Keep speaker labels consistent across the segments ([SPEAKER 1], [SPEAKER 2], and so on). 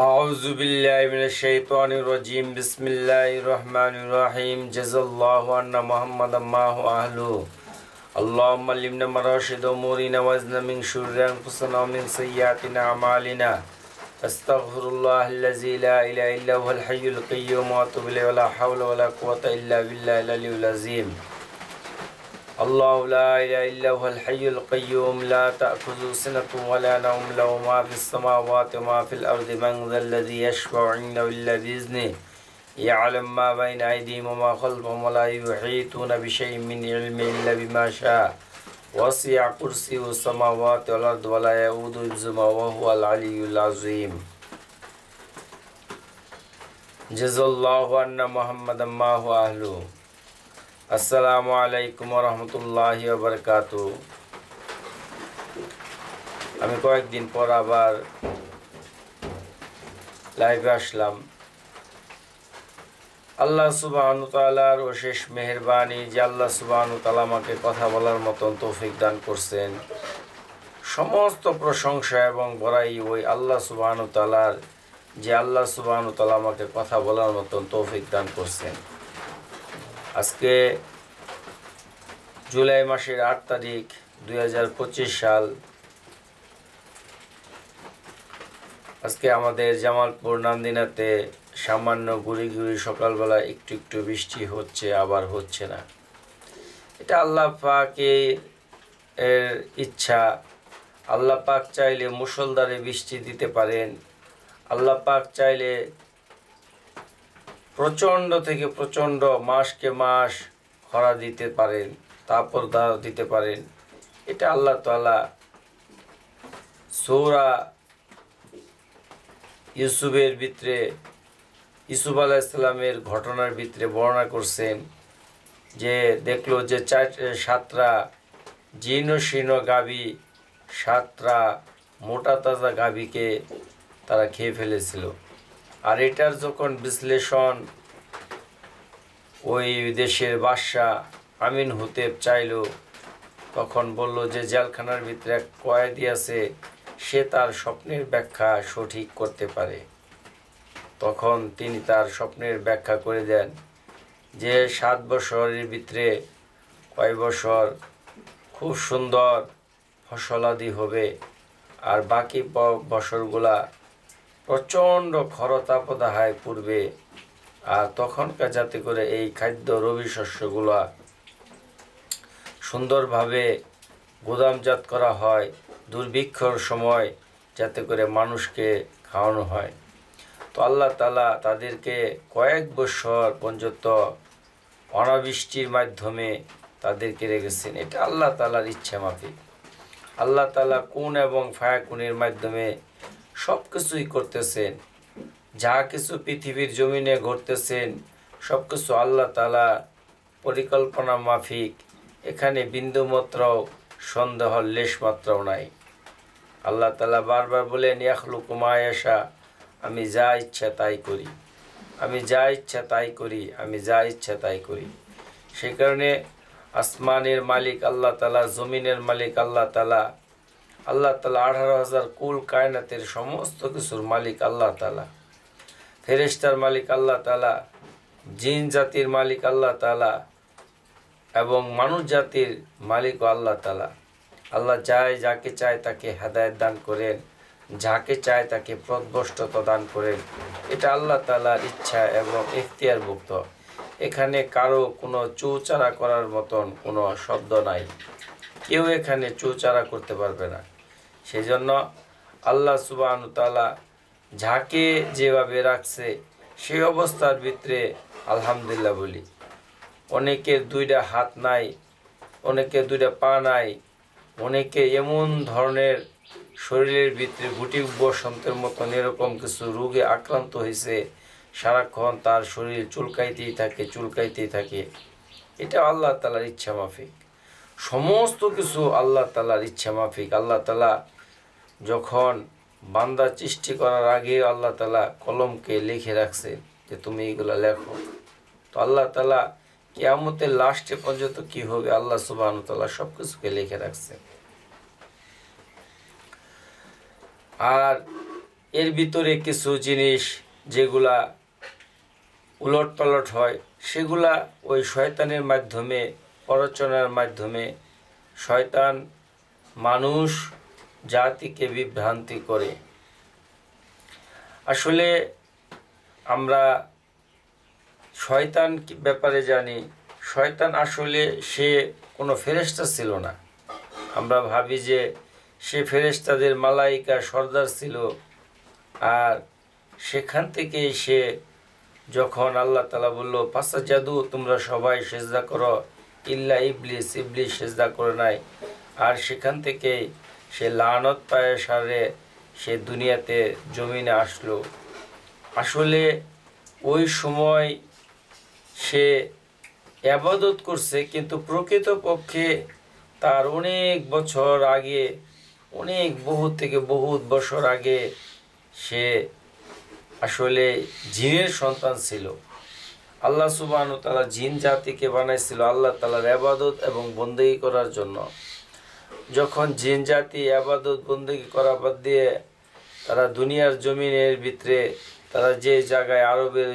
[SPEAKER 1] أعوذ بالله من الشيطان الرجيم بسم الله الرحمن الرحيم جزا الله عنا محمد ما هو أهله اللهم علمنا مراشد أمورنا وزنا من شرور أنفسنا ومن سيئات أعمالنا أستغفر الله الذي لا إله إلا هو الحي القيوم وأتوب إليه ولا حول ولا قوة إلا بالله العلي العظيم الله لا إله إلا هو الحي القيوم لا تأخذه سنة ولا نوم له ما في السماوات وما في الأرض من ذا الذي يشفع عنده إلا بإذنه يعلم ما بين أيديهم وما خلفهم ولا يحيطون بشيء من علمه إلا بما شاء وسع كرسيه السماوات والأرض ولا يؤوده حفظهما وهو العلي العظيم جزا الله عنا محمدا ما هو أهله আসসালামু আলাইকুম রহমতুল্লাহি বারাকাতু। আমি কয়েকদিন পর আবার লাইভে আসলাম। আল্লাহ সুবহানাহু ওয়া তাআলার অশেষ মেহেরবানি যে আল্লাহ সুবহানাহু ওয়া তাআলা আমাকে কথা বলার মতন তৌফিক দান করছেন। সমস্ত প্রশংসা এবং বড়াই ওই আল্লাহ সুবহানাহু ওয়া তাআলার যে আল্লাহ সুবহানাহু ওয়া তাআলা আমাকে কথা বলার মতন তৌফিক দান করছেন। আজকে জুলাই মাসের ৮ তারিখ ২০২৫ সাল। আজকে আমাদের জামালপুর নান্দিনাতে সামান্য গুড়ি গুড়ি সকালবেলা একটু একটু বৃষ্টি হচ্ছে, আবার হচ্ছে না। এটা আল্লাহ পাকের ইচ্ছা। আল্লাহ পাক চাইলে মুষলধারে বৃষ্টি দিতে পারেন। আল্লাহ পাক চাইলে প্রচণ্ড থেকে প্রচণ্ড মাসকে মাস খরা দিতে পারেন, তারপর দিতে পারেন। এটা আল্লাহ তাআলা সূরা ইউসুফের ভিতরে, ইউসুফ আলাইহিস সালামের ঘটনার ভিতরে বর্ণনা করছেন যে দেখলো যে 7টা জীর্ণ শীর্ণ গাভী 7টা মোটা তাজা গাভীকে তারা খেয়ে ফেলেছিল। আর এটার যখন বিশ্লেষণ ওই দেশের বাদশাহ আমিন হুতেব চাইল, তখন বলল যে জেলখানার ভিতরে এক কয়েদি আছে, সে তার স্বপ্নের ব্যাখ্যা সঠিক করতে পারে। তখন তিনি তার স্বপ্নের ব্যাখ্যা করে দেন যে 7 বছরের ভিতরে কয় বছর খুব সুন্দর ফসলাদি হবে, আর বাকি বছরগুলা প্রচণ্ড খরতাপদাহায় পূর্বে। আর তখনকার যাতে করে এই খাদ্য রবি শস্যগুলা সুন্দরভাবে গুদামজাত করা হয়, দুর্ভিক্ষর সময় যাতে করে মানুষকে খাওয়ানো হয়। তো আল্লাহ তাআলা তাদেরকে কয়েক বছর পর্যন্ত অনাবৃষ্টির মাধ্যমে তাদেরকে রেখেছেন। এটা আল্লাহ তাআলার ইচ্ছা মাফিক। আল্লাহ তাআলা কুন এবং ফায়াকুনের মাধ্যমে সব কিছুই করতেছেন। যা কিছু পৃথিবীর জমিনে ঘটতেছেন সব কিছু আল্লাহ তাআলা পরিকল্পনা মাফিক। এখানে বিন্দুমাত্র সন্দেহ লেশমাত্রও নাই। আল্লাহ তাআলা বারবার বলেন ইয়াখলুকু মা ইয়াশা, আমি যা ইচ্ছা তাই করি, আমি যা ইচ্ছা তাই করি, আমি যা ইচ্ছা তাই করি। সেই কারণে আসমানের মালিক আল্লাহ তাআলা, জমিনের মালিক আল্লাহ তাআলা, আল্লাহ তাআলা 18,000 কুল কায়নাতের সমস্ত কিছুর মালিক আল্লাহ তাআলা, ফেরেশতার মালিক আল্লাহ তাআলা, জিন জাতির মালিক আল্লাহ তাআলা এবং মানুষ জাতির মালিক আল্লাহ তাআলা। আল্লাহ চায় যাকে চায় তাকে হেদায়েত দান করেন, যাকে চায় তাকে পথভ্রষ্টতা দান করেন। এটা আল্লাহ তাআলার ইচ্ছা এবং এখতিয়ারভুক্ত। এখানে কারো কোনো চৌচারা করার মতন কোনো শব্দ নাই। কেউ এখানে চৌচারা করতে পারবে না। সেই জন্য আল্লাহ সুবহানাহু ওয়া তাআলা যাকে যেভাবে রাখছে সেই অবস্থার ভিতরে আলহামদুলিল্লাহ বলি। অনেকের 2টা হাত নাই, অনেকের 2টা পা নাই, অনেকে এমন ধরনের শরীরের ভিতরে গুটি বসন্তের মতন এরকম কিছু রোগে আক্রান্ত হয়েছে, সারাক্ষণ তার শরীর চুলকাইতেই থাকে, চুলকাইতেই থাকে। এটা আল্লাহ তাআলার ইচ্ছা মাফিক। সমস্ত কিছু আল্লাহ তাআলার ইচ্ছা মাফিক। আল্লাহ তাআলা যখন বান্দা সৃষ্টি করার আগে আল্লাহ তাআলা কলমকে লিখে রাখছে যে তুমি এগুলো লেখো। তো আল্লাহ তাআলা কিয়ামতের লাস্টে পর্যন্ত কি হবে আল্লাহ সুবহানাহু ওয়া তাআলা সব কিছুকে লিখে রাখছে। আর এর ভিতরে কিছু জিনিস যেগুলা উলটপালট হয়, সেগুলা ওই শয়তানের মাধ্যমে, প্ররোচনার মাধ্যমে শয়তান মানুষ জাতিকে বিভ্রান্তি করে। আসলে আমরা শয়তান ব্যাপারে জানি, শয়তান আসলে সে কোনো ফেরেশতা ছিল না। আমরা ভাবি যে সে ফেরেশতাদের মালাইকা সর্দার ছিল, আর সেখান থেকে সে যখন আল্লাহ তাআলা বলল ফাসাজাদু, তোমরা সবাই সেজদা করো ইল্লা ইবলিস, ইবলিস সেজদা করে নাই, আর সেখান থেকে সে লানত পায়ে সারে সে দুনিয়াতে জমিনে আসলো। আসলে ওই সময় সে ইবাদত করছে, কিন্তু প্রকৃতপক্ষে তার অনেক বছর আগে, অনেক বহুত বছর আগে সে আসলে জিনের সন্তান ছিল। আল্লাহ সুবহানাহু ওয়া তাআলা জিন জাতিকে বানাইছিল আল্লাহ তাআলার ইবাদত এবং বন্দেগী করার জন্য। যখন জিন জাতি ইবাদত বন্দেগী করা বাদ দিয়ে তারা দুনিয়ার জমিনের ভিতরে, তারা যে জায়গায় আরবের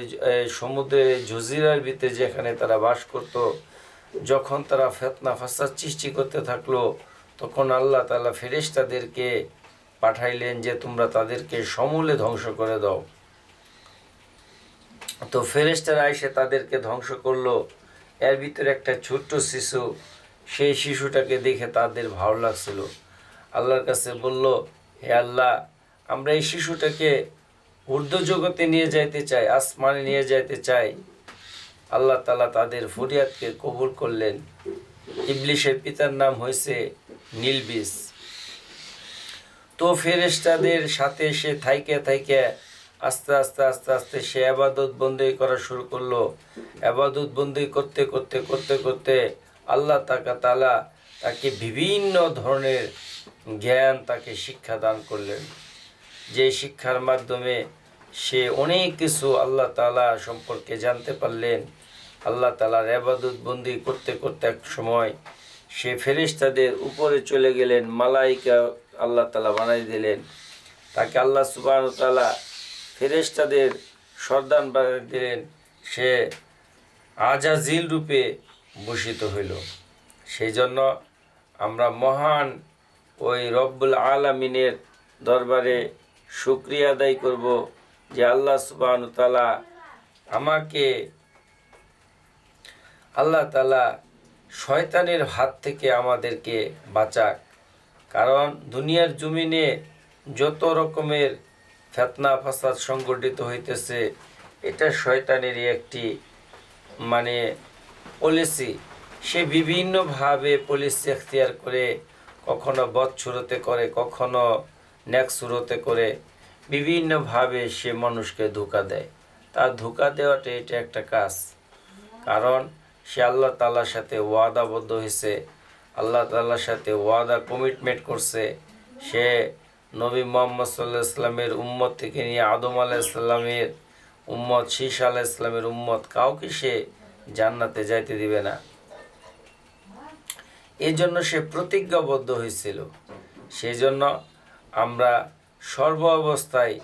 [SPEAKER 1] সমুদ্রের জজিরার ভিতরে যেখানে তারা বাস করত, যখন তারা ফিতনা ফাসাদ সৃষ্টি করতে থাকলো, তখন আল্লাহ তাআলা ফেরেশতাদেরকে পাঠাইলেন যে তোমরা তাদেরকে সমূলে ধ্বংস করে দাও। তো ফেরেশতারা এসে তাদেরকে ধ্বংস করলো। এর ভিতরে একটা ছোট্ট শিশু, সেই শিশুটাকে দেখে তাদের ভালো লাগছিল। আল্লাহর কাছে বলল, হে আল্লাহ, আমরা এই শিশুটাকে ঊর্ধ্ব জগতে নিয়ে যাইতে চাই, আসমানে নিয়ে যাইতে চাই। আল্লাহ তাআলা তাদের ফরিয়াদকে কবুল করলেন। ইবলিসের পিতার নাম হয়েছে নীলবিস। তো ফেরেশতাদের সাথে সে থাইকে আস্তে আস্তে সে ইবাদত বন্দেগী করা শুরু করলো। ইবাদত বন্দেগী করতে আল্লাহ তাআলা তাকে বিভিন্ন ধরনের জ্ঞান, তাকে শিক্ষা দান করলেন, যে শিক্ষার মাধ্যমে সে অনেক কিছু আল্লাহ তাআলা সম্পর্কে জানতে পারলেন। আল্লাহ তাআলার ইবাদত বন্দেগী করতে এক সময় সে ফেরেশতাদের উপরে চলে গেলেন, মালাইকা আল্লাহ তাআলা বানাই দিলেন। তাকে আল্লাহ সুবহানাহু ওয়া তাআলা ফেরেশতাদের সর্দার বানিয়ে দিলেন। সে আজাজিল রূপে ভূষিত হইল। সেই জন্য আমরা মহান ওই রব্বুল আলামিনের দরবারে শুকরিয়া আদায় করব যে আল্লাহ সুবহানাহু ওয়া তাআলা আমাকে, আল্লাহ তাআলা শয়তানের হাত থেকে আমাদেরকে বাঁচাক। কারণ দুনিয়ার জমিনে যত রকমের ফিতনা ফাসাদ সংগঠিত হইতেছে, এটা শয়তানেরই একটি পলিসি। সে বিভিন্নভাবে পলিসি এখতিয়ার করে, কখনো বদ সুরতে করে, কখনো নেক সুরতে করে, বিভিন্নভাবে সে মানুষকে ধোঁকা দেয়। তার ধোঁকা দেওয়াটা এটা একটা কাজ। কারণ সে আল্লাহ তাআলার সাথে ওয়াদাবদ্ধ হয়েছে, আল্লাহ তাআলার সাথে ওয়াদা কমিটমেন্ট করছে। সে নবী মুহাম্মদ সাল্লাল্লাহু আলাইহি ওয়াসাল্লামের উম্মত থেকে নিয়ে আদম আলাইহিস সালামের উম্মত, শীস আলাইহিস সালামের উম্মত, কাউকে সে জান্নাতে যাইতে দিবে না। এই জন্য সে প্রতিজ্ঞাবদ্ধ হয়েছিল। সেই জন্য আমরা সর্ব অবস্থায়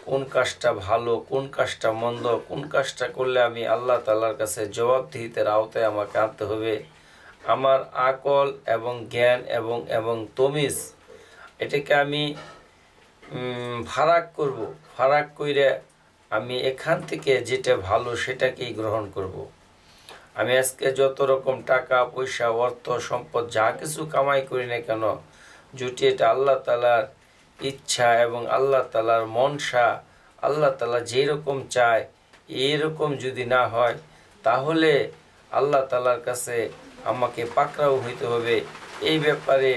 [SPEAKER 1] কোন কাজটা ভালো, কোন কাজটা মন্দ, কোন কাজটা করলে আমি আল্লাহ তাআলার কাছে জবাবদিহিতার আওতায় আমাকে আনতে হবে, আমার আকল এবং জ্ঞান এবং তমিজ, এটাকে আমি ফারাক করব। ফারাক কইরে আমি এখান থেকে যেটা ভালো সেটাকেই গ্রহণ করব। আমি আজকে যত রকম টাকা পয়সা, অর্থ সম্পদ যা কিছু কামাই করি না কেন, যদি এটা আল্লাহ তাআলার ইচ্ছা এবং আল্লাহ তাআলার মনসা, আল্লাহ তাআলা যেরকম চায় এরকম যদি না হয়, তাহলে আল্লাহ তাআলার কাছে আমাকে পাকড়াও হইতে হবে। এই ব্যাপারে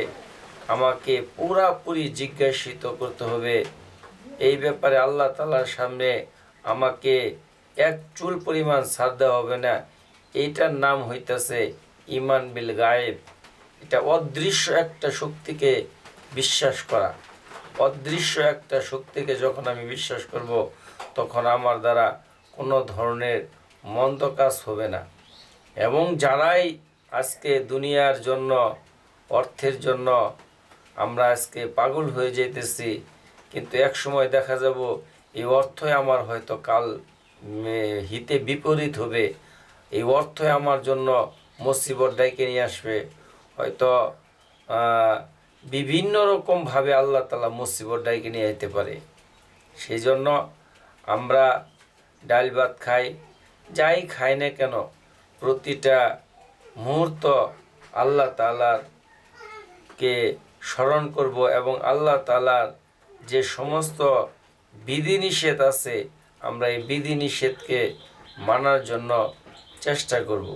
[SPEAKER 1] আমাকে পুরাপুরি জিজ্ঞাসিত করতে হবে। এই ব্যাপারে আল্লাহ তাআলার সামনে আমাকে এক চুল পরিমাণ ছাড় দেওয়া হবে না। এইটার নাম হইতেছে ঈমান বিল গায়েব। এটা অদৃশ্য একটা শক্তিকে বিশ্বাস করা। অদৃশ্য একটা শক্তিকে যখন আমি বিশ্বাস করব, তখন আমার দ্বারা কোনো ধরনের মন্দ কাজ হবে না। এবং যারাই আজকে দুনিয়ার জন্য, অর্থের জন্য আমরা আজকে পাগল হয়ে যেতেছি, কিন্তু এক সময় দেখা যাব এই অর্থই আমার হয়তো কাল হিতে বিপরীত হবে, এই অর্থই আমার জন্য মুসিবত ডেকে নিয়ে আসবে। হয়তো বিভিন্ন রকমভাবে আল্লাহ তাআলা মুসিবত ডেকে নিয়ে যেতে পারে। সেই জন্য আমরা ডাল ভাত খাই, যাই খাই না কেন, প্রতিটা মুহূর্ত আল্লাহ তাআলার কে স্মরণ করব এবং আল্লাহ তাআলার যে সমস্ত বিধিনিষেধ আছে আমরা এই বিধিনিষেধকে মানার জন্য চেষ্টা করব।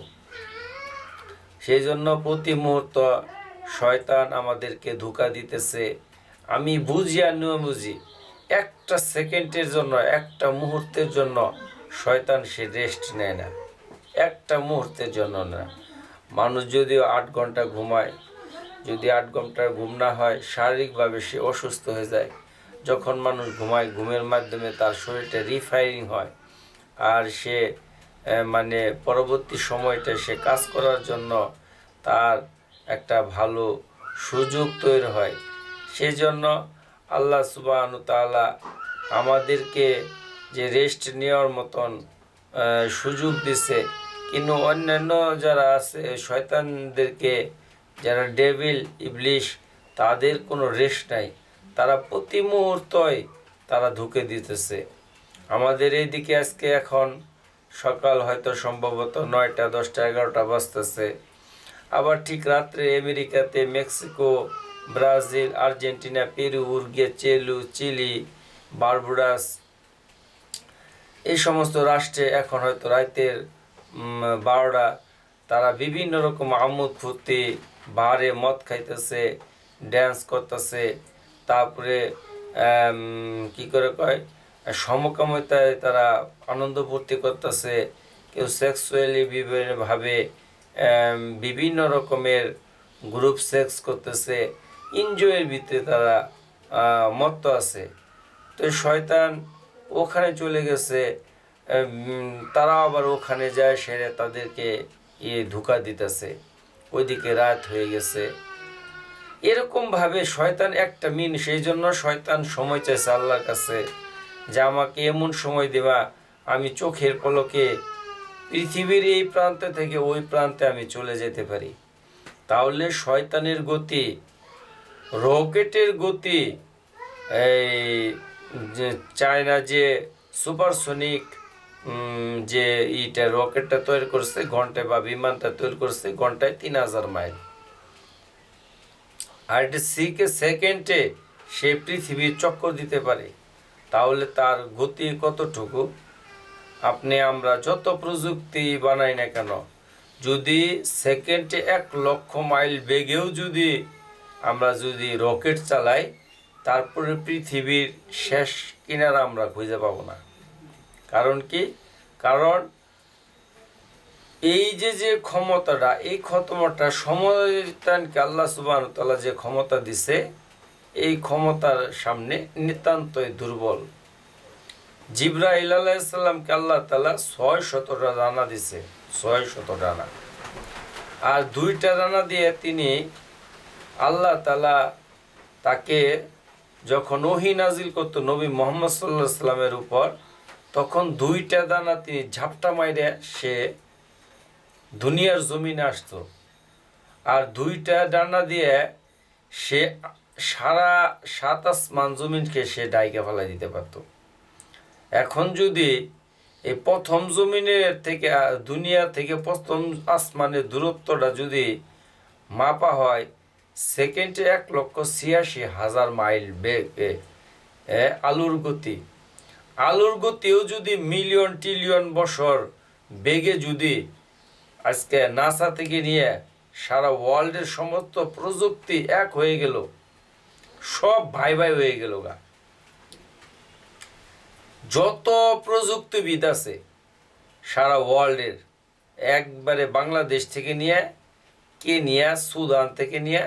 [SPEAKER 1] সেই জন্য প্রতি মুহূর্ত শয়তান আমাদেরকে ধোঁকা দিতেছে। আমি বুঝি আর না বুঝি, একটা সেকেন্ডের জন্য, একটা মুহূর্তের জন্য শয়তান সে রেস্ট নেয় না, একটা মুহূর্তের জন্য না। মানুষ যদিও 8 ঘন্টা ঘুমায়, যদি 8 ঘন্টার ঘুম না হয় শারীরিকভাবে সে অসুস্থ হয়ে যায়। যখন মানুষ ঘুমায়, ঘুমের মাধ্যমে তার শরীরটা রিফাইরিং হয়, আর সে মানে পরবর্তী সময়টা সে কাজ করার জন্য তার একটা ভালো সুযোগ তৈরি হয়। সেই জন্য আল্লাহ সুবহানাহু ওয়া তাআলা আমাদেরকে যে রেস্ট নেওয়ার মতন সুযোগ দিছে, কিন্তু অন্যান্য যারা আছে শয়তানদেরকে, যারা ডেভিল ইবলিশ, তাদের কোনো রেস্ট নাই, তারা প্রতি মুহূর্তই তারা ধুকে দিতেছে। আমাদের এইদিকে আজকে এখন সকাল হয়তো সম্ভবত 9টা 10টা 11টা বাজতেছে, আবার ঠিক রাত্রে আমেরিকাতে, Mexico, Brazil, Argentina, Peru, Uruguay, Chile, Barbados, এই সমস্ত রাষ্ট্রে এখন হয়তো রাতের 12টা। তারা বিভিন্ন রকম আমোদ ফুর্তি, বারে মদ খাইতেছে, ড্যান্স করতেছে, তারপরে কি করে কয় সমকামিতায় তারা আনন্দ ফুর্তি করতেছে, কেউ সেক্সুয়ালি বিভিন্নভাবে বিভিন্ন রকমের গ্রুপ সেক্স করতেছে, এনজয়ের ভিতরে তারা মত্ত আছে। তো শয়তান ওখানে চলে গেছে, তারা আবার ওখানে যায়, সেরে তাদেরকে ধোঁকা দিতেছে, ওইদিকে রাত হয়ে গেছে। এরকমভাবে শয়তান একটা সেই জন্য শয়তান সময় চাইছে আল্লাহর কাছে যে আমাকে এমন সময় দেবা আমি চোখের পলকে পৃথিবীর এই প্রান্ত থেকে ওই প্রান্তে আমি চলে যেতে পারি। তাহলে শয়তানের গতি, রকেটের গতি, এই যে চায়না যে সুপারসনিক যে রকেটটা তৈরি করছে ঘন্টায়, বা বিমানটা তৈরি করছে ঘন্টায় 3000 মাইল, আর এটা সেকেন্ডে সে পৃথিবীর চক্কর দিতে পারে। তাহলে তার গতি কতটুকু? আমরা যত প্রযুক্তি বানাই না কেন, যদি সেকেন্ডে 1 লক্ষ মাইল বেগেও যদি আমরা যদি রকেট চালাই, তারপরে পৃথিবীর শেষ কিনারা আমরা খুঁজে পাবো না। কারণ কি? কারণ এই যে ক্ষমতাটা, এই ক্ষমতাটা শয়তানকে আল্লাহ সুবহানাহু ওয়া তাআলা যে ক্ষমতা দিছে, এই ক্ষমতার সামনে নিতান্তই দুর্বল। জিবরাইল আলাইহিস সালামকে আল্লাহ তাআলা 600টা ডানা দিছে, 600 ডানা, আর 2টা ডানা দিয়ে তিনি আল্লাহ তাআলা তাকে যখন ওহী নাজিল করতো নবী মুহাম্মদ সাল্লাল্লাহু আলাইহি সাল্লামের উপর, তখন 2টা দানা তিনি ঝাপটা মাইরে সে দুনিয়ার জমিনে আসতো, আর 2টা ডানা দিয়ে সে সারা 7 আসমান জমিনকে সে ডাইকে ফেলা দিতে পারত। এখন যদি এই প্রথম জমিনের থেকে, দুনিয়া থেকে প্রথম আসমানের দূরত্বটা যদি মাপা হয়, সেকেন্ডে 1,86,000 মাইল বেগে আলোর গতি, আলোর গতিও যদি মিলিয়ন ট্রিলিয়ন বছর বেগে যদি আজকে নাসা থেকে নিয়ে সারা ওয়ার্ল্ডের সমস্ত প্রযুক্তি এক হয়ে গেল, সব ভাই ভাই হয়ে গেল গা, যত প্রযুক্তিবিদ আছে সারা ওয়ার্ল্ডের, একবারে বাংলাদেশ থেকে নিয়ে, কেনিয়া, সুদান থেকে নিয়ে,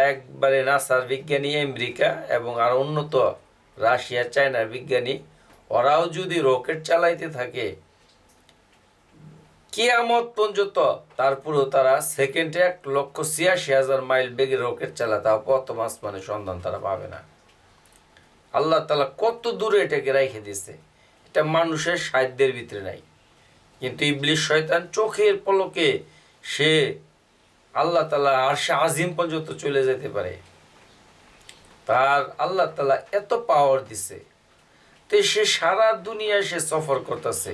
[SPEAKER 1] একবারে নাসার বিজ্ঞানী, আমেরিকা এবং আর উন্নত রাশিয়া, চায়নার বিজ্ঞানী, ওরাও যদি রকেট চালাইতে থাকে কিয়ামত পর্যন্ত, তারপরেও তারা সেকেন্ডে 1,86,000 মাইল বেগে রকেট চালায়, তাও প্রথম আসমানের সন্ধান তারা পাবে না। আল্লাহ তাআলা কত দূরে এটাকে রেখে দিয়েছে, এটা মানুষের সাধ্যের ভিতরে নাই। কিন্তু ইবলিস শয়তান চোখের পলকে সে আল্লাহ তাআলা আরশে আজিম পর্যন্ত চলে যেতে পারে। তার আল্লাহ তাআলা এত পাওয়ার দিছে, তো সে সারা দুনিয়া সে সফর করতেছে,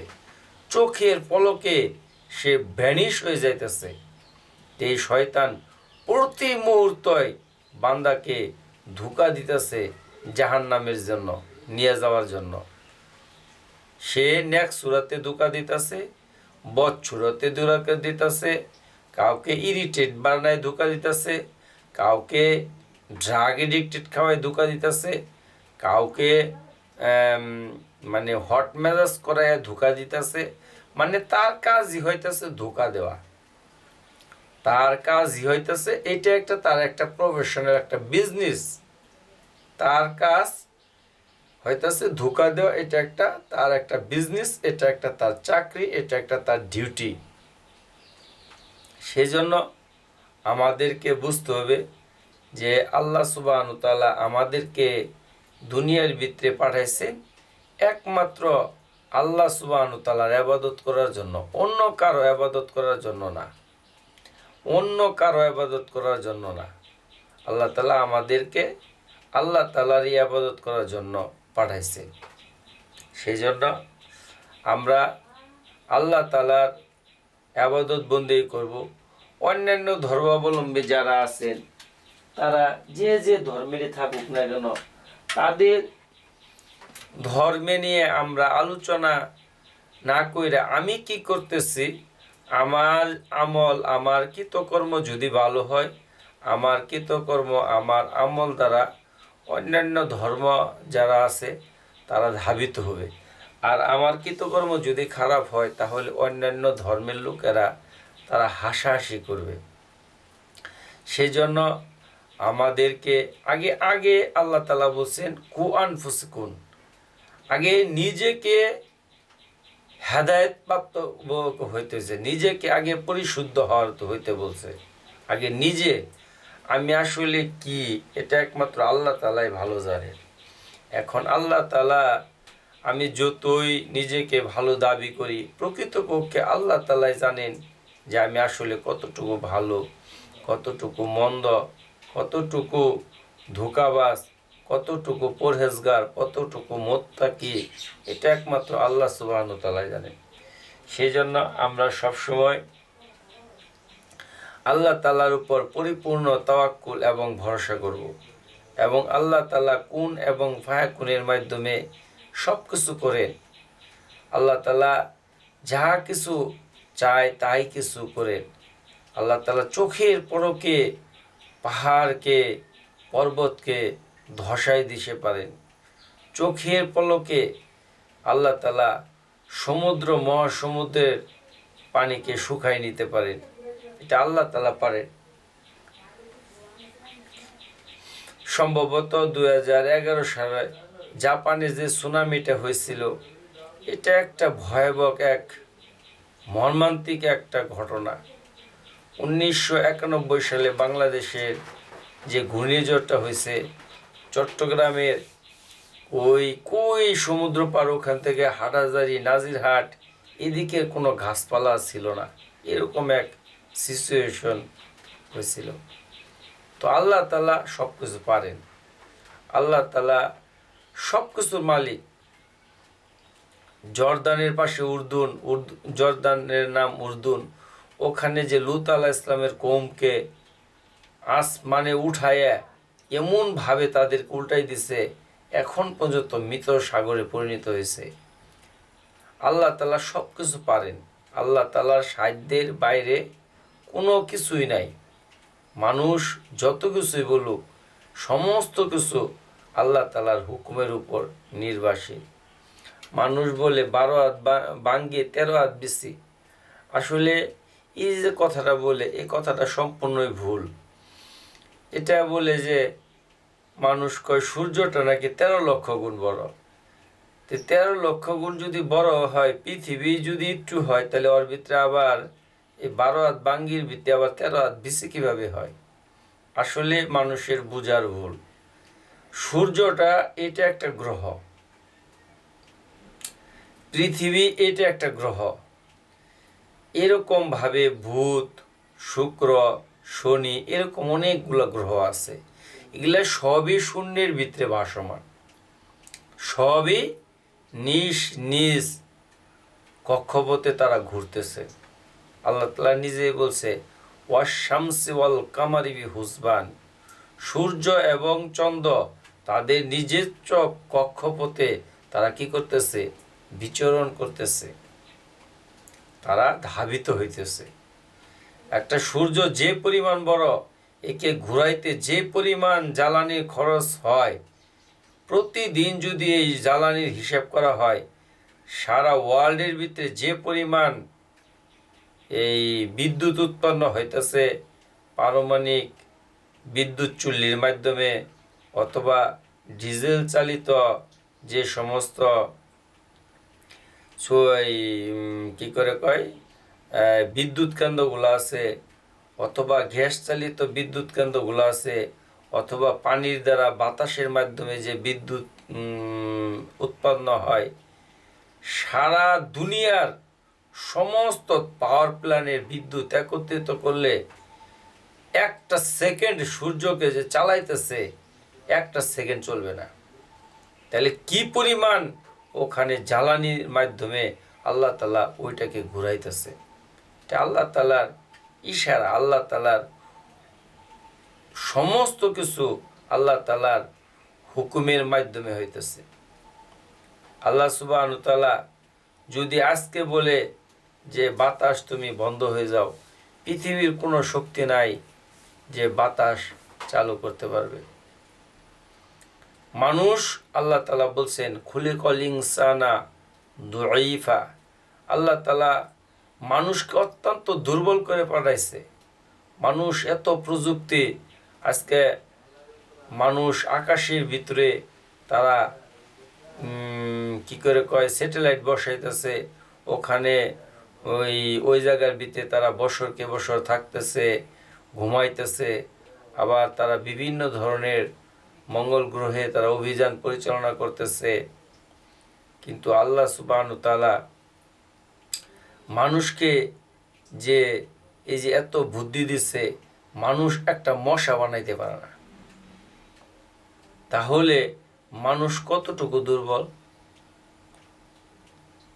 [SPEAKER 1] চোখের পলকে সে ভ্যানিশ হয়ে যাইতেছে। এই শয়তান প্রতি মুহূর্তে বান্দাকে ধোঁকা দিতেছে জাহান্নামের জন্য, নিয়ে যাওয়ার জন্য। সে নেক্সট সুরাতে ধোঁকা দিতেছে, বৎসুরতে ধোঁকা দিতেছে, কাউকে ইরিটেট বানায় ধোঁকা দিতেছে, কাউকে ড্রাগ এডিক্টেড খাওয়ায় ধোঁকা দিতেছে, কাউকে মানে হট মেজাজ করায় ধোঁকা দিতেছে। মানে তার কাজই হইতেছে ধোঁকা দেওয়া, তার কাজই হইতেছে এটা একটা, তার একটা প্রফেশনাল একটা বিজনেস, তার কাজ হইতেছে ধোঁকা দেওয়া, এটা একটা তার একটা বিজনেস, এটা একটা তার চাকরি, এটা একটা তার ডিউটি। সেই জন্য আমাদেরকে বুঝতে হবে যে আল্লাহ সুবহানাহু ওয়া তাআলা আমাদেরকে দুনিয়ার ভিতরে পাঠাইছে একমাত্র আল্লাহ সুবহানাহু ওয়া তাআলার ইবাদত করার জন্য, অন্য কারো ইবাদত করার জন্য না, অন্য কারো ইবাদত করার জন্য না। আল্লাহ তাআলা আমাদেরকে আল্লাহ তাআলারই ইবাদত করার জন্য পাঠাইছে। সেই জন্য আমরা আল্লাহ তাআলার ইবাদত বন্দেগী করব। অন্যান্য ধর্মাবলম্বী যারা আছেন তারা যে যে ধর্মেরই থাকুক না কেন, তাদের ধর্মে নিয়ে আমরা আলোচনা না কইরা আমি কি করতেছি, আমার আমল, আমার কৃতকর্ম যদি ভালো হয়, আমার কৃতকর্ম আমার আমল দ্বারা অন্যান্য ধর্ম যারা আছে তারা ধাবিত হবে। আর আমার কৃতকর্ম যদি খারাপ হয় তাহলে অন্যান্য ধর্মের লোকেরা তারা হাসাহাসি করবে। সেই জন্য আমাদেরকে আগে আগে আল্লাহ তাআলা বলছেন কু আনফুসকুন, আগে নিজেকে হেদায়েত প্রাপ্ত হইতেছে, নিজেকে আগে পরিশুদ্ধ হওয়ার তো হইতে বলছে। আগে নিজে আমি আসলে কি, এটা একমাত্র আল্লাহ তাআলাই ভালো জানে। এখন আল্লাহ তাআলা, আমি যতই নিজেকে ভালো দাবি করি, প্রকৃতপক্ষে আল্লাহ তাআলাই জানেন যে আমি আসলে কতটুকু ভালো, কতটুকু মন্দ, কতটুকু ধোঁকাবাজ, কতটুকু পরহেজগার, কতটুকু মুত্তাকি, এটা একমাত্র আল্লাহ সুবহানাহু ওয়া তাআলা জানেন। সেই জন্য আমরা সবসময় আল্লাহ তাআলার উপর পরিপূর্ণ তাওয়াক্কুল এবং ভরসা করব, এবং আল্লাহ তাআলা কুন এবং ফায়াকুনের মাধ্যমে সব কিছু করেন। আল্লাহ তাআলা যা কিছু চায় তাই কিছু করেন। আল্লাহ তাআলা চোখের পলকে পাহাড়কে, পর্বতকে ধসাই দিতে পারেন। চোখের পলকে আল্লাহ তাআলা সমুদ্র, মহাসমুদ্রের পানিকে শুকাই নিতে পারেন। এটা আল্লাহ তাআলা পারেন। সম্ভবত 2011 সালে জাপানে যে সুনামিটা হয়েছিল, এটা একটা ভয়াবহ, এক মর্মান্তিক একটা ঘটনা। 1991 সালে বাংলাদেশের যে ঘূর্ণিঝড়টা হয়েছে, চট্টগ্রামের ওই সমুদ্র পার, ওখান থেকে হাটহাজারী, নাজিরহাট, এদিকে কোনো গাছপালা ছিল না, এরকম এক সিচুয়েশন হয়েছিল। তো আল্লাহ তাআলা সব কিছু পারেন, আল্লাহ তাআলা সব কিছুর মালিক। জর্দানের পাশে উর্দুন, জর্দানের নাম উর্দুন, ওখানে যে লূত আলাইহিস সালামের কওমকে আসমানে উঠাইয়া এমনভাবে তাদেরকে উল্টাই দিছে, এখন পর্যন্ত মৃত সাগরে পরিণত হয়েছে। আল্লাহ তাআলা সব কিছু পারেন, আল্লাহ তাআলার সাধ্যের বাইরে কোনো কিছুই নাই। মানুষ যত কিছুই বলুক, সমস্ত কিছু আল্লাহ তাআলার হুকুমের উপর নির্ভরশীল। মানুষ বলে 12 হাত ভাঙ্গে 13 হাত বেশি, আসলে এই যে কথাটা বলে, এই কথাটা সম্পূর্ণই ভুল। এটা বলে যে মানুষ কয় সূর্যটা নাকি 13 লক্ষ গুণ বড়। তো 13 লক্ষ গুণ যদি বড় হয়, পৃথিবী যদি একটু হয়, তাহলে ওর ভিতরে আবার এই 12 হাত ভাঙ্গির ভিতরে আবার 13 হাত বেশি কীভাবে হয়? আসলে মানুষের বুঝার ভুল। সূর্যটা এটা একটা গ্রহ, পৃথিবী এটা একটা গ্রহ, এরকমভাবে বুধ, শুক্র, শনি এরকম অনেকগুলো গ্রহ আছে। এগুলা সবই শূন্যের ভিতরে ভাসমান, সবই নিজ নিজ কক্ষপথে তারা ঘুরতেছে। আল্লাহ তাআলা নিজেই বলছে, ওয়াশ-শামসি ওয়াল কামারি বিহুসবান, সূর্য এবং চন্দ্র তাদের নিজস্ব কক্ষপথে তারা কি করতেছে? বিচরণ করতেছে, তারা ধাবিত হইতেছে। একটা সূর্য যে পরিমাণ বড়, একে ঘুরাইতে যে পরিমাণ জ্বালানির খরচ হয়, প্রতিদিন যদি এই জ্বালানির হিসাব করা হয়, সারা ওয়ার্ল্ডের ভিতরে যে পরিমাণ এই বিদ্যুৎ উৎপন্ন হইতেছে পারমাণবিক বিদ্যুৎ চুল্লির মাধ্যমে অথবা ডিজেল চালিত যে সমস্ত কি করে কয় বিদ্যুৎ কেন্দ্রগুলো আছে, অথবা গ্যাস চালিত বিদ্যুৎ কেন্দ্রগুলো আছে, অথবা পানির দ্বারা বাতাসের মাধ্যমে যে বিদ্যুৎ উৎপন্ন হয়, সারা দুনিয়ার সমস্ত পাওয়ার প্ল্যান্টের বিদ্যুৎ একত্রিত করলে একটা সেকেন্ড সূর্যকে যে চালাইতেছে, একটা সেকেন্ড চলবে না। তাহলে কি পরিমাণ ওখানে জ্বালানির মাধ্যমে আল্লাহ তাআলা ওইটাকে ঘুরাইতেছে। এটা আল্লাহ তাআলার ইশারা, আল্লাহ তাআলার সমস্ত কিছু আল্লাহ তাআলার হুকুমের মাধ্যমে হইতেছে। আল্লাহ সুবহানাহু ওয়া তাআলা যদি আজকে বলে যে বাতাস তুমি বন্ধ হয়ে যাও, পৃথিবীর কোনো শক্তি নাই যে বাতাস চালু করতে পারবে। মানুষ, আল্লাহ তাআলা বলছেন, খুলিকাল ইনসানা দুঈফা, আল্লাহ তাআলা মানুষকে অত্যন্ত দুর্বল করে পাঠাইছে। মানুষ এত প্রযুক্তি, আজকে মানুষ আকাশের ভিতরে তারা কি করে কয় স্যাটেলাইট বসাইতেছে, ওখানে ওই জায়গার ভিতরে তারা বছরকে বছর থাকতেছে, ঘুমাইতেছে। আবার তারা বিভিন্ন ধরনের মঙ্গল গ্রহে তারা অভিযান পরিচালনা করতেছে। কিন্তু আল্লাহ সুবহানাহু ওয়া তাআলা মানুষকে যে এই যে এত বুদ্ধি দিচ্ছে, মানুষ একটা মশা বানাইতে পারে না। তাহলে মানুষ কতটুকু দুর্বল?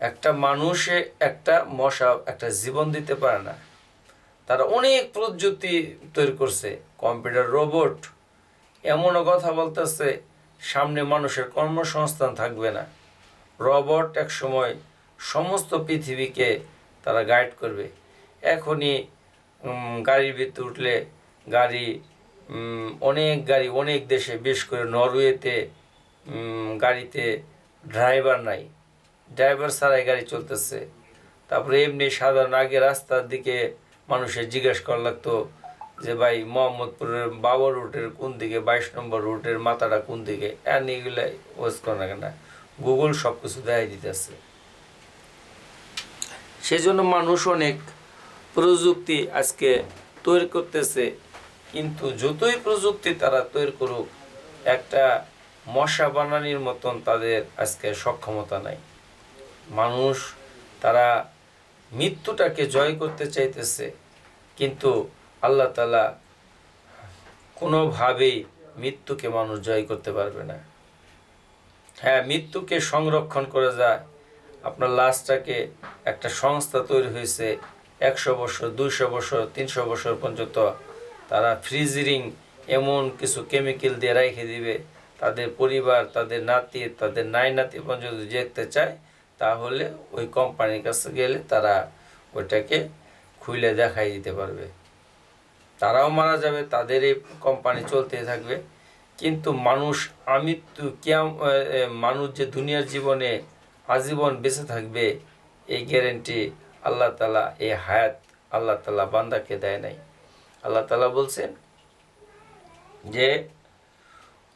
[SPEAKER 1] একটা মানুষে একটা মশা একটা জীবন দিতে পারে না। তারা অনেক প্রযুক্তি তৈরি করছে, কম্পিউটার, রোবট, এমনও কথা বলতেছে সামনে মানুষের কর্মসংস্থান থাকবে না। রোবট এক সময় সমস্ত পৃথিবীকে তারা গাইড করবে। এখনই গাড়ির ভিতরে উঠলে অনেক গাড়ি অনেক দেশে, বিশেষ করে নরওয়েতে গাড়িতে ড্রাইভার নাই, ড্রাইভার ছাড়াই গাড়ি চলতেছে। তারপরে এমনি সাধারণ আগে রাস্তার দিকে মানুষের জিজ্ঞেস করা লাগতো যে ভাই মোহাম্মদপুরের বাবর রুটের কোন দিকে, 22 নম্বর রুটের মাথাটা কোন দিকে, আর এগুলাই ওয়েস করে না কেন, গুগল সব কিছু দেখাই দিতেছে। সেই জন্য মানুষ অনেক প্রযুক্তি আজকে তৈরি করতেছে, কিন্তু যতই প্রযুক্তি তারা তৈরি করুক, একটা মশা বানানির মতন তাদের আজকে সক্ষমতা নাই। মানুষ তারা মৃত্যুটাকে জয় করতে চাইতেছে, কিন্তু আল্লাহ তাআলা কোনোভাবেই মৃত্যুকে মানুষ জয় করতে পারবে না। হ্যাঁ, মৃত্যুকে সংরক্ষণ করা যায়। আপনার লাশটাকে একটা সংস্থা তৈরি হয়েছে, 100 বছর, 200 বছর, 300 বছর পর্যন্ত তারা ফ্রিজিং এমন কিছু কেমিক্যাল দিয়ে রেখে দিবে। তাদের পরিবার, তাদের নাতি, তাদের নাই নাতি পর্যন্ত দেখতে চায়, তাহলে ওই কোম্পানির কাছে গেলে তারা ওইটাকে খুলে দেখাই দিতে পারবে। তারাও মারা যাবে, তাদের এই কোম্পানি চলতে থাকবে। কিন্তু মানুষ মানুষ যে দুনিয়ার জীবনে আজীবন বেঁচে থাকবে, এই গ্যারেন্টি আল্লাহ তাআলা, এই হায়াত আল্লাহ তাআলা বান্দাকে দেয় নাই। আল্লাহ তাআলা বলছেন যে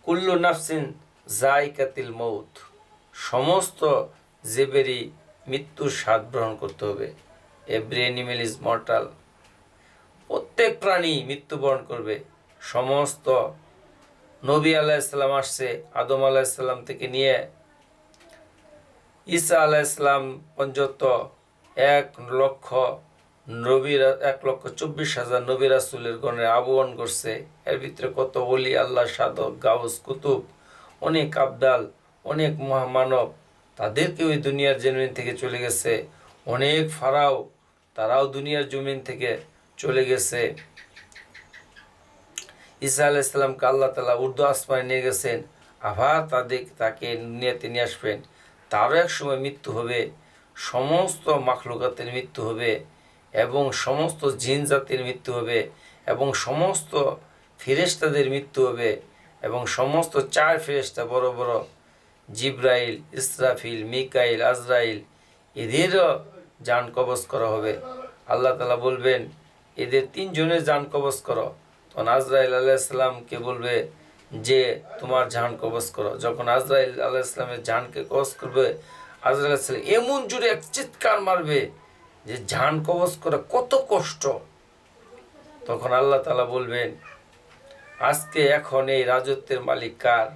[SPEAKER 1] কুল্লু নাফসিন যায়কাতুল মউত, সমস্ত জীবেরই মৃত্যুর স্বাদ গ্রহণ করতে হবে। এভরি অ্যানিমেল ইজ মর্টাল, প্রত্যেক প্রাণী মৃত্যুবরণ করবে। সমস্ত নবী আলাইহিসসালাম আসছে, আদম আলাইহিসসালাম থেকে নিয়ে ঈসা আলাইহিসসালাম পর্যন্ত 1,24,000 নবী রাসূলের গণের আবহন করছে। এর ভিতরে কত ওলি আল্লাহ, সাধক, গাউস, কুতুব, অনেক আবদাল, অনেক মহামানব, তাদেরকে ওই দুনিয়ার জমিন থেকে চলে গেছে। অনেক ফারাও, তারাও দুনিয়ার জমিন থেকে চলে গেছে। ঈসা আলাইহিসসালামকে আল্লাহ তাআলা উর্দু আসমানে নিয়ে গেছেন, আবার তাকে দুনিয়াতে নিয়ে আসবেন। তারও এক সময় মৃত্যু হবে, সমস্ত মাখলুকাতের মৃত্যু হবে, এবং সমস্ত জিন জাতির মৃত্যু হবে, এবং সমস্ত ফেরেশতাদের মৃত্যু হবে, এবং সমস্ত 4 ফেরেশতা বড় বড় জিব্রাইল, ইসরাফিল, মিকাইল, আজরাইল, এদেরও জান কবজ করা হবে। আল্লাহ তাআলা বলবেন এদের 3 জনের জান কবজ করো। তখন আজরাইল আলাইহিসসালামকে বলবে যে তোমার জান কবজ করো। যখন আজরাইল আলাইহিসসালামের জানকে কবজ করবে, আজরাইল আলাইহিসসালাম এমন জোরে এক চিৎকার মারবে যে জান কবজ করা কত কষ্ট। তখন আল্লাহ তাআলা বলবেন আজকে এখন এই রাজত্বের মালিক কার?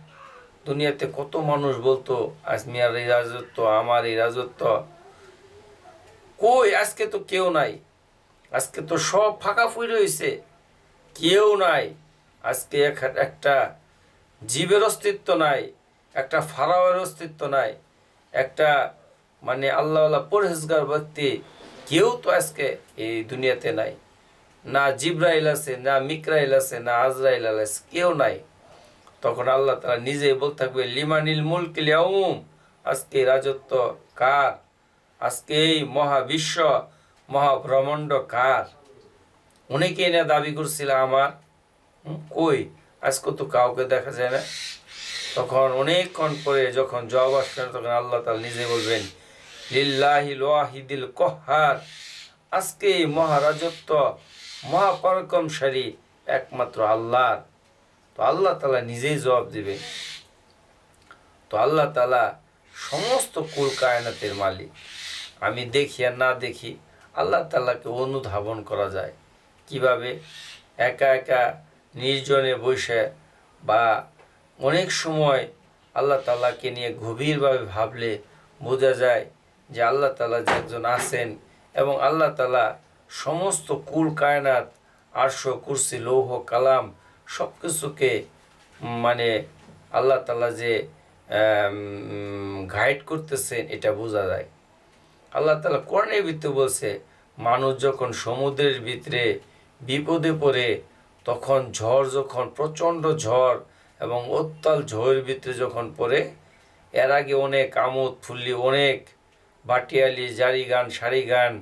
[SPEAKER 1] দুনিয়াতে কত মানুষ বলতো আসমিয়ার এই রাজত্ব, আমার এই রাজত্ব, কই আজকে তো কেউ নাই। আজকে তো সব ফাঁকা ফুই রয়েছে, কেউ নাই। আজকে একটা জীবের অস্তিত্ব নাই, একটা ফারাওয়ের অস্তিত্ব নাই, একটা মানে আল্লাহওয়ালা পরহেজগার ব্যক্তি কেউ তো আজকে এই দুনিয়াতে নাই। না জিব্রাইল আছে, না মিকরাইল আছে, না আজরাইল আছে, কেউ নাই। তখন আল্লাহ তাআলা নিজেই বলতে থাকবে লিমানিল মুলকুল ইয়াউম, আজকে রাজত্ব কার? আজকে এই মহাবিশ্ব মহাব্রহ্মাণ্ড কার? অনেকে না দাবি করছিল আমার, কই আজকে তো কাউকে দেখা যায় না। তখন অনেকক্ষণ পরে যখন জবাব আসবে, তখন আল্লাহ তাআলা নিজে বলবেন লিল্লাহিল ওয়াহিদিল কহ্হার, আজকে মহারাজত্ব মহাপরাক্রমশালী একমাত্র আল্লাহর। তো আল্লাহ তাআলা নিজেই জবাব দিবে। তো আল্লাহ তাআলা সমস্ত কুল কায়নাতের মালিক। আমি দেখি আর না দেখি, আল্লাহ তাআলাকে অনুধাবন করা যায় কিভাবে? একা একা নির্জনে বসে বা অনেক সময় আল্লাহ তাআলাকে নিয়ে গভীরভাবে ভাবলে বোঝা যায় যে আল্লাহ তাআলা যে একজন আছেন, এবং আল্লাহ তাআলা সমস্ত কুল কায়নাত, আরশ, কুরসি, লৌহ, কালাম সব কিছুকে মানে আল্লাহ তাআলা যে গাইড করতেছেন এটা বোঝা যায়। আল্লাহ তাআলা কোরআনের ভিতরে বলছে মানুষ যখন সমুদ্রের ভিতরে বিপদে পড়ে, তখন যখন প্রচণ্ড ঝড় এবং উত্তাল ঝড়ের ভিতরে যখন পড়ে, এর আগে অনেক আমোদ ফুল্লি, অনেক বাটিয়ালি, জারি গান, সারি গান,